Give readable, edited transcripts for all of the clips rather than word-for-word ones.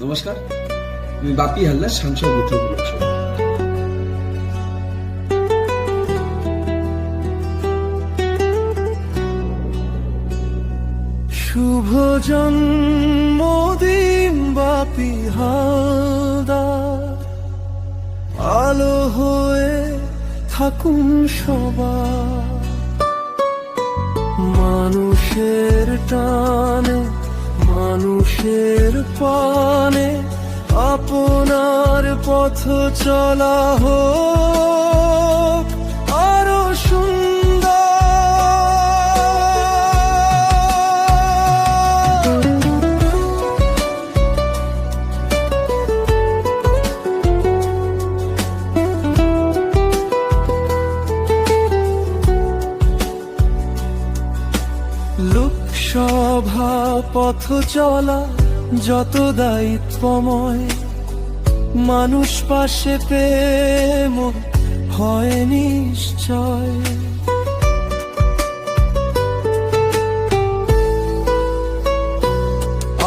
নমস্কার, আমি বাপি হালদার, সাংসদ উত্তরপূর্ব। শুভ জন্মদিন বাপি হালদার, আলো হয়ে থাকুন সবার। মানুষের টানে, মানুষের পানে আপনার পথ চলা হোক আরো সুন্দর। লোকসভা পথ চলা যত দায়িত্বময়, মানুষ পাশে প্রেম হয় নিশ্চয়।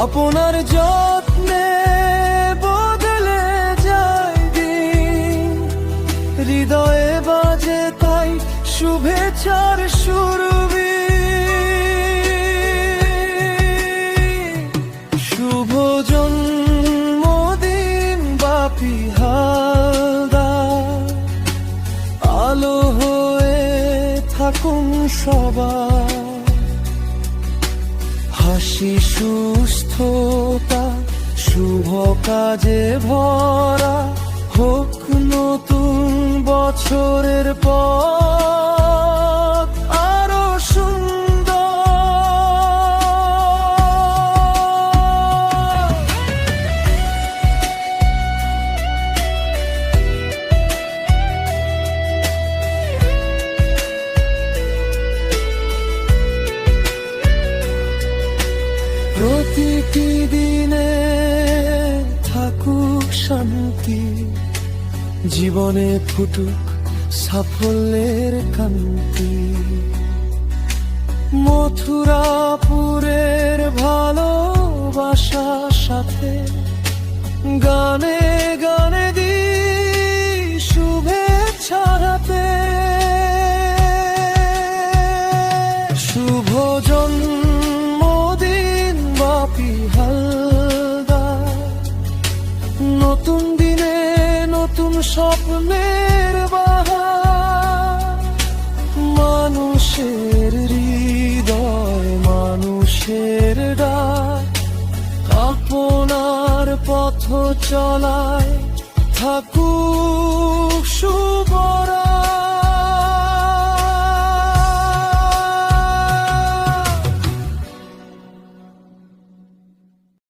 আপনার যত্নে বদলে যায় দিন, হৃদয়ে বাজে তাই শুভেচ্ছার সুরবি। শুভ জন্মদিন বাপি হালদার, আলো হয়ে থাকুন সবার। হাসি সুস্থতা শুভ কাজে ভরা হোক নতুন বছরের পথ আরো সুন্দর। প্রতিটি দিনে থাকুক শান্তি, জীবনে ফুটুক সাফল্যের কান্তি। মথুরাপুরের ভালোবাসার সাথে গানে গানে দি শুভেচ্ছা হাতে। শুভ জন্মদিন বাপি হালদার, নতুন দিনে নতুন স্বপ্নের বাহার। মানুষের হৃদয়, মানুষের ডাক, আপনার পথ চলায়